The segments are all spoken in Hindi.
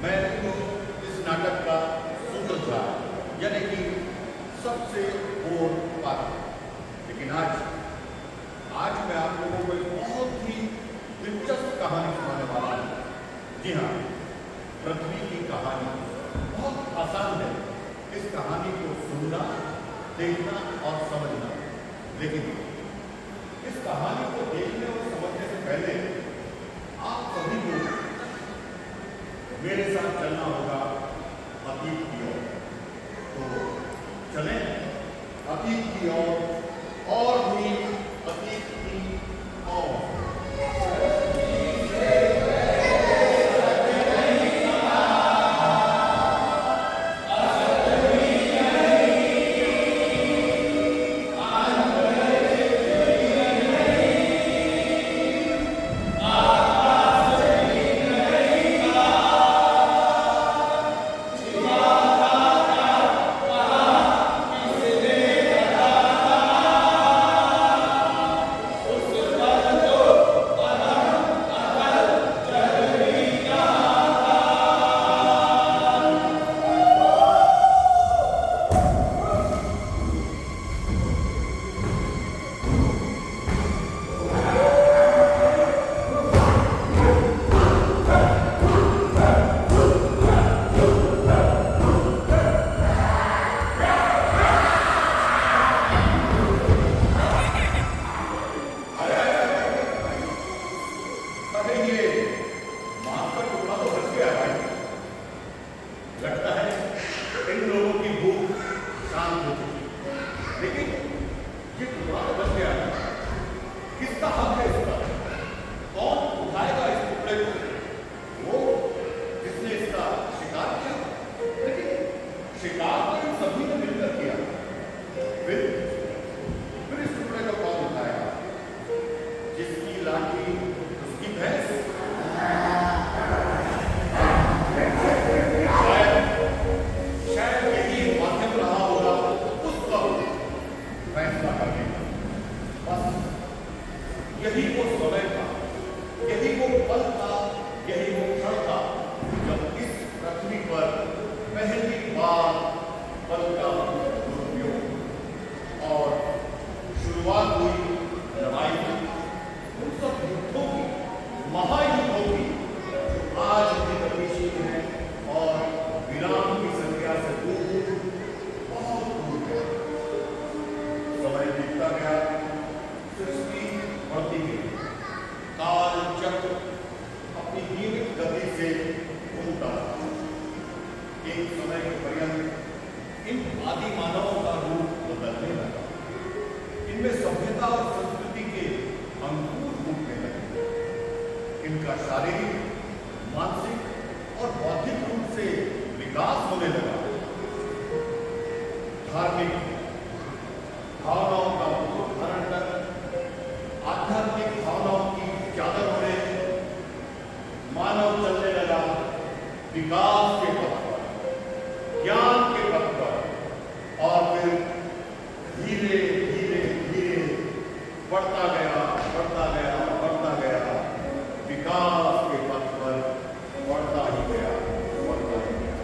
मैं हूँ इस नाटक का सूत्रधार यानी कि सबसे बोर पात्र। लेकिन आज मैं आप लोगों को एक बहुत ही दिलचस्प कहानी सुनाने वाला हूँ। जी हाँ, पृथ्वी की कहानी बहुत आसान है इस कहानी को सुनना, देखना और समझना। लेकिन इस कहानी को देखने और समझने से पहले आप सभी को मेरे साथ चलना होगा अतीत की ओर। तो चलें अतीत की ओर और भी अतीत की ओर। यही वो समय था, यही वो पल था, यही वो क्षण था जब इस पृथ्वी पर पहली बार बल का दुरुपयोग और शुरुआत हुई लड़ाई की, उन सब युद्धों की, महायुद्धों की जो आज भी गतिशील है और विराम की संख्या से दूर, बहुत दूर है। समय बीतता गया, सृष्टि बढ़ती गई, काल चक्र अपनी नियमित गति से घूमता रहा। एक समय के पर्यंत इन आदि मानवों का रूप बदलने लगा, इनमें सभ्यता और संस्कृति के अंकुर फूटने लगे, इनका शारीरिक, मानसिक और बौद्धिक रूप से विकास होने लगा। धार्मिक भावनाओं का रूप धारण कर आध्यात्मिक भावनाओं की चादर में मानव चलने लगा विकास के पथ पर, ज्ञान के पथ पर, और फिर धीरे धीरे धीरे बढ़ता गया, बढ़ता गया, बढ़ता गया, विकास के पथ पर बढ़ता ही गया, बढ़ता ही गया।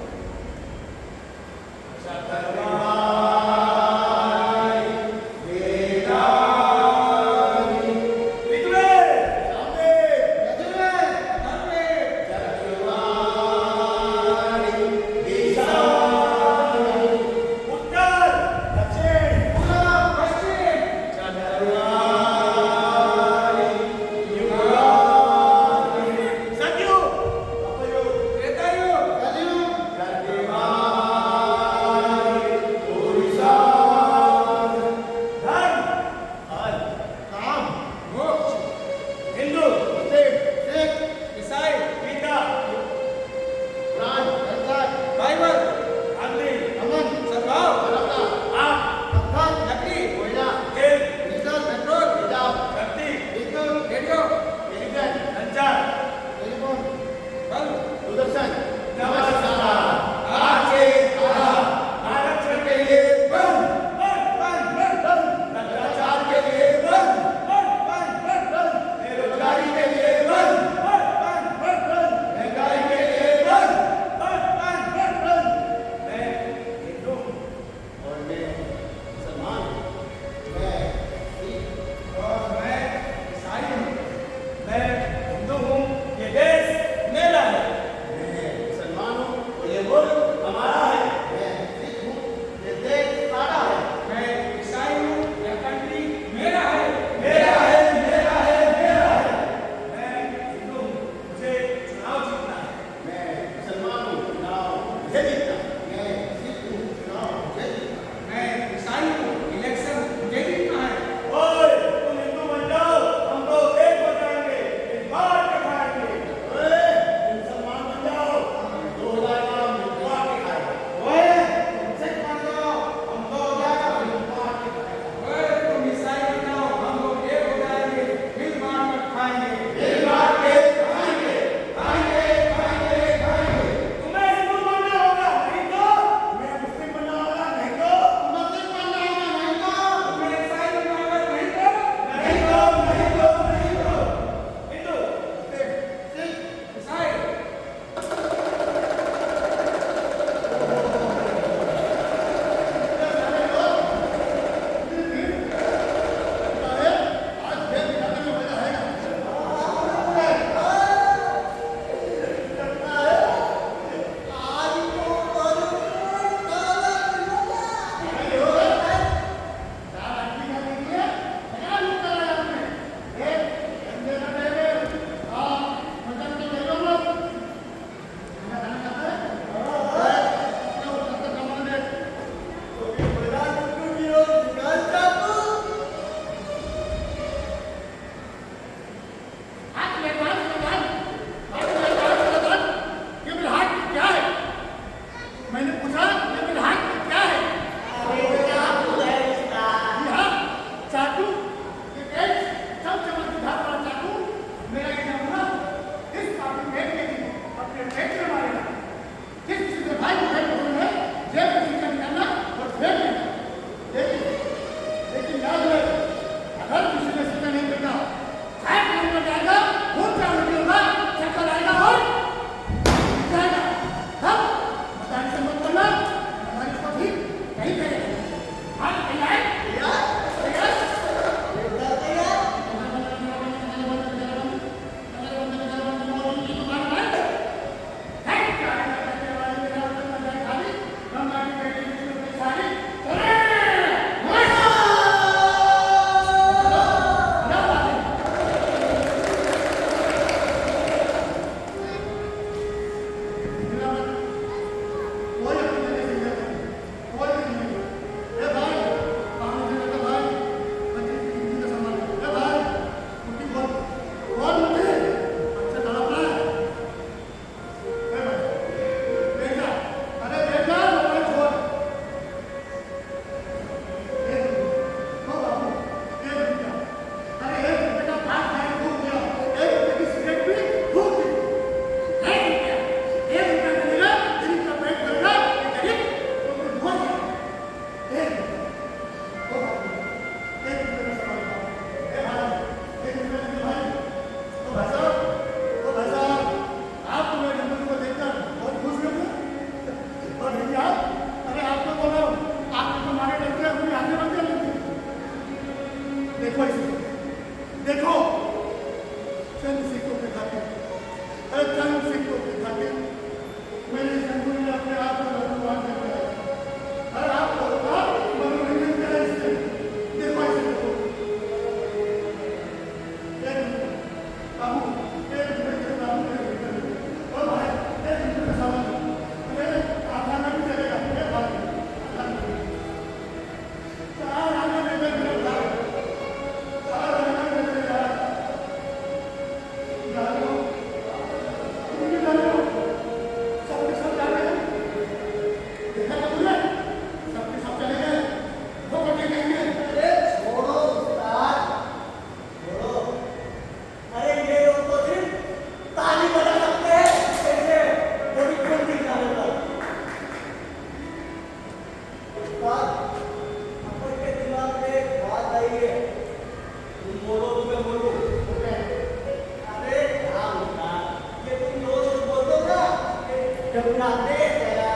अपना देश है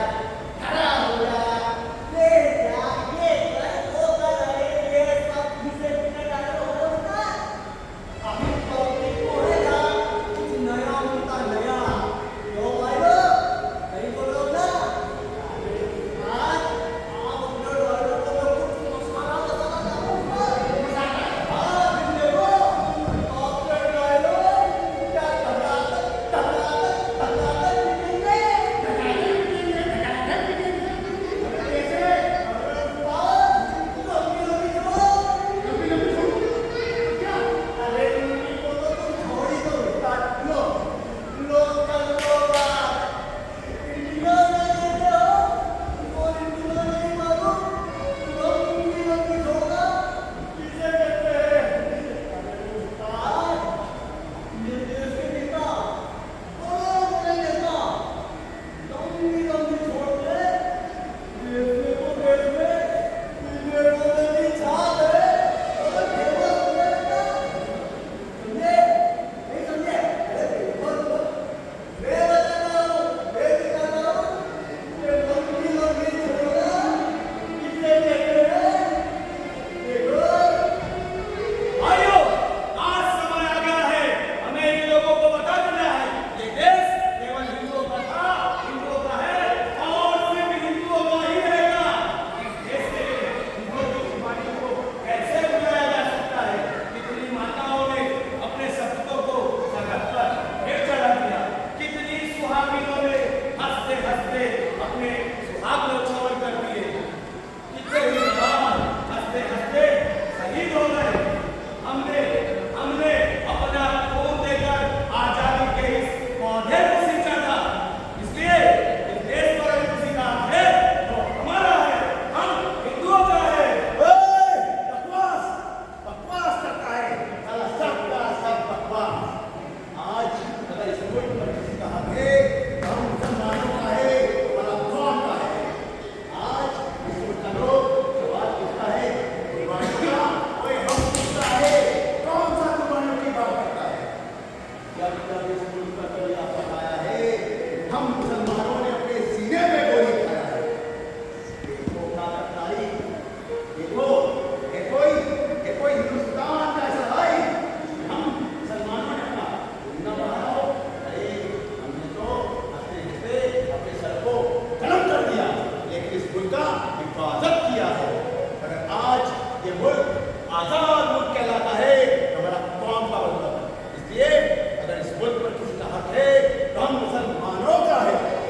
खड़ा हो जा ले जा ये कर वो कर ये सब किसे बिना डालो होता अभी तो कोहेगा कुछ नया होता नया यो भाई कहीं बोलो ना आज आप अपने वालों को कुछ मसाला मसाला आजाद मुल्क कहलाता है हमारा कौम का मतलब है। इसलिए अगर इस मुल्क पर किसी का हक है तो हम मुसलमानों का है।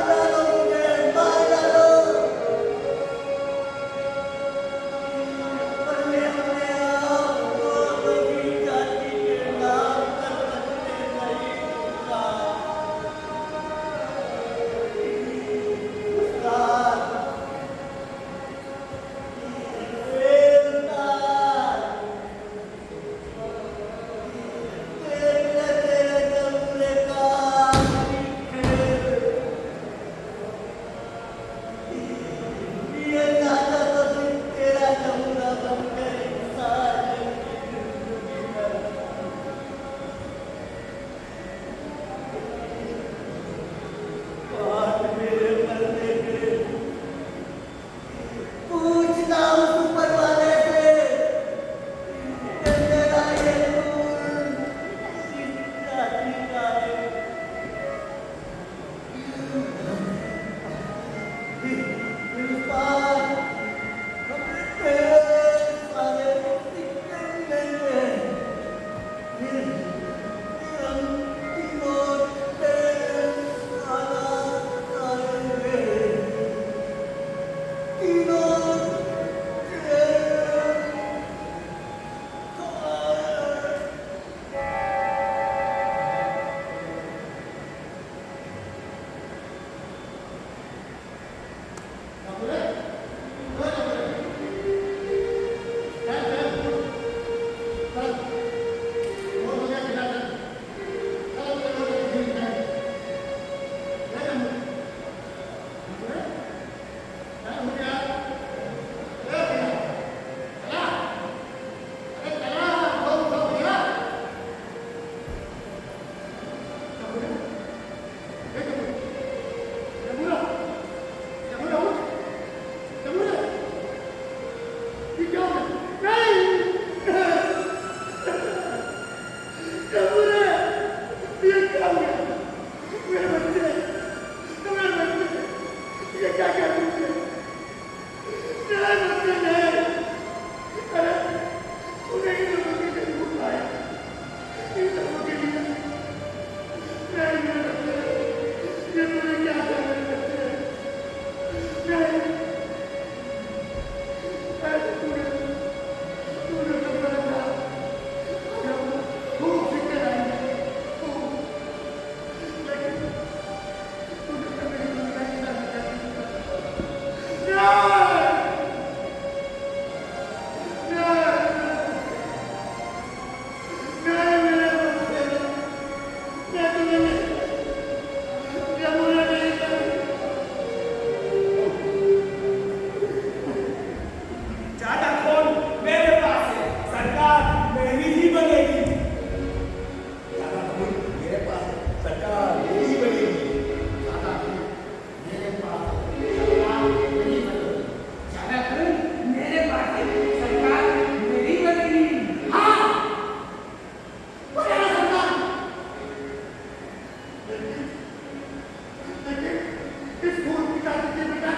डालो मुझे, मार डालो। पर मैं अपने आप को कभी जाति के नाम पर बदलने नहीं दूंगा। उस्ताद, पूछना उस ऊपर वाले से, मेरा ये खून किस जाति का है। हिंदुस्तान अपने सारे सिक्के मिलेंगे, फिर हम तीनों तेरे खाना खाएंगे, तीनों तेरे खाएंगे। ज्यादा खून मेरे पास है, सरकार मेरी ही बनेगी। ज्यादा खून मेरे पास है, सरकार मेरी बनेगी। ज्यादा खून मेरे पास है, सरकार मेरी बनेगी। ज्यादा खून मेरे पास है, सरकार मेरी बनेगी। हाँ, बनेगा सरकार। लेकिन इस खून की जाति के बेटा